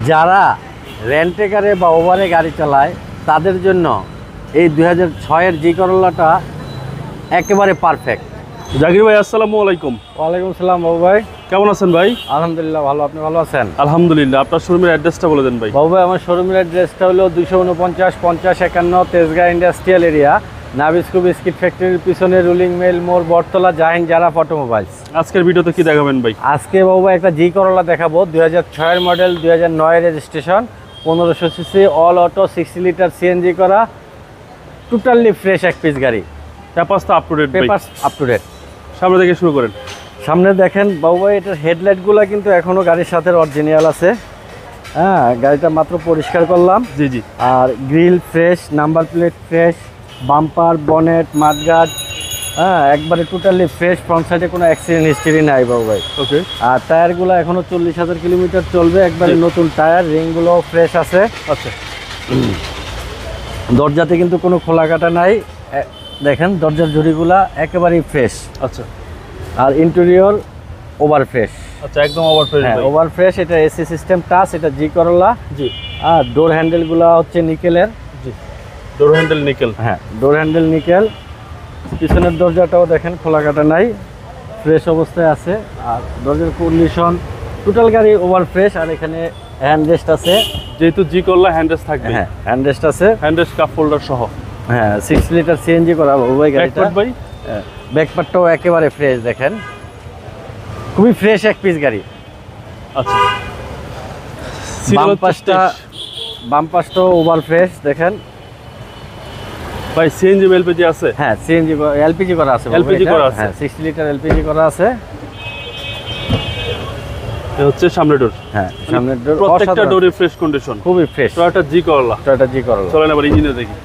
যারা রেন্টে কারে বা ওভারে গাড়ি চালায় তাদের জন্য এই 2006-এর জি করোলাটা একেবারে পারফেক্ট। জাকির ভাই আসসালামু আলাইকুম। ওয়ালাইকুম আসসালাম বাবু ভাই, কেমন আছেন ভাই? আলহামদুলিল্লাহ ভালো, আপনি ভালো আছেন? আলহামদুলিল্লাহ। আপনার শোরুমের অ্যাড্রেসটা বলে দেন ভাই। বাবু ভাই, আমার শোরুমের অ্যাড্রেসটা হলো 249-50-51 Tejgaon industrial area, Nabisco biscuit ফ্যাক্টরির পিছনে রুলিং মিল মোড়, বটতলা, জাহিন জারা অটোমোবাইলস। আজকের ভিডিওতে কি দেখাবেন ভাই? আজকে বাবু ভাই একটা জি করোলা দেখাবো, 2006-এর model, 2009 registration, 1500 CC, all auto, 60 litre CNG করা, টোটালি ফ্রেশ এক পিস গাড়ি। পেপারস তো আপ টু ডেট ভাই? Papers up to date. সামনে থেকে শুরু করেন। সামনে দেখেন বাবু ভাই, এটার হেডলাইটগুলো কিন্তু এখনও গাড়ির সাথে অরিজিনাল আছে। হ্যাঁ, গাড়িটা মাত্র পরিষ্কার করলাম। জি জি। আর grill fresh, number plate fresh, bumper, bonnet, mudguard, হ্যাঁ একবারে টোটালি ফ্রেশ। ফ্রন্ট সাইডে কোনো অ্যাক্সিডেন্ট হিস্ট্রি নাই বাবু ভাই। ওকে। আর টায়ারগুলো এখনও 40,000 কিলোমিটার চলবে, একবারে নতুন টায়ার, রিংগুলো ফ্রেশ আছে। আচ্ছা। দরজাতে কিন্তু কোনো খোলা কাটা নাই, দেখেন দরজার ঝুড়িগুলা একেবারেই ফ্রেশ। আচ্ছা। আর ইন্টেরিয়র ওভার ফ্রেশ। আচ্ছা, একদম ওভার ফ্রেশ। হ্যাঁ ওভার ফ্রেশ। এটা এসি সিস্টেম টাচ, এটা জি করোলা। জি। আর ডোর হ্যান্ডেলগুলো হচ্ছে নিকেলের। জি। ডোর হ্যান্ডেল নিকেল। হ্যাঁ, ডোর হ্যান্ডেল নিকেল। পিছনের দরজাটাও দেখেন খোলা কাটা নাই, ফ্রেশ অবস্থায় আছে। আর দরজার কন্ডিশন টোটাল গাড়ি ওভার ফ্রেশ। আর এখানে হ্যান্ড রেস্ট আছে, যেহেতু জি করলে হ্যান্ড রেস্ট থাকবে। হ্যাঁ হ্যান্ড রেস্ট আছে। হ্যান্ড রেস্ট কাপ হোল্ডার সহ। হ্যাঁ 6 লিটার সিএনজি করা ওই গাড়িটা ভাই। ব্যাকপার্টটাও একেবারে ফ্রেশ, দেখেন খুবই ফ্রেশ এক পিস গাড়ি। আচ্ছা। বাম্পাসটাও ওভার ফ্রেশ, দেখেন ভাই। সিএনজি এলপিজি আছে? হ্যাঁ সিএনজি এলপিজি করা আছে। এলপিজি করা আছে? হ্যাঁ 60 লিটার এলপিজি করা আছে। এই হচ্ছে সামনের ডোর। হ্যাঁ সামনের ডোর, প্রত্যেকটা ডোরে ফ্রেশ কন্ডিশন, খুবই fresh. Toyota G Corolla. Toyota G Corolla. চলেন আবার ইঞ্জিনে দেখি।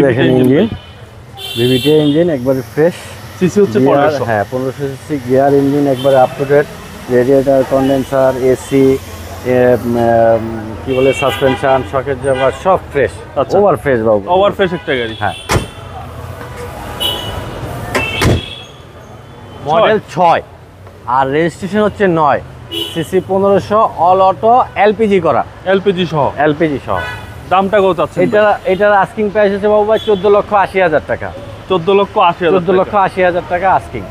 দেখেন ইঞ্জিন, ভিভিটি ইঞ্জিন একবারে ফ্রেশ। সিসি হচ্ছে 1500। হ্যাঁ 1500 সিসি গিয়ার ইঞ্জিন, একবারে up to date. Radiator, condenser, AC, কি বলে সাসপেনশন, শকের জাবার সব ফ্রেশ। ওভার ফ্রেশ বাবু, ওভার ফ্রেশ একটা গাড়ি। হ্যাঁ মডেল 6 আর রেজিস্ট্রেশন হচ্ছে 9, সিসি 1500, অল অটো, এলপিজি করা। এলপিজি সহ? এলপিজি সহ। দামটা কত আছে? এটার আস্কিং প্রাইস হচ্ছে বাবু ভাই 14,80,000 টাকা। 14,80,000? 14,80,000 টাকা আস্কিং।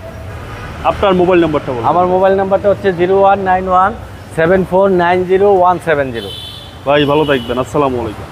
আপনার মোবাইল নাম্বারটা বলুন। আমার মোবাইল নাম্বারটা হচ্ছে 01917490 170। ভাই ভালো থাকবেন, আসসালামু আলাইকুম।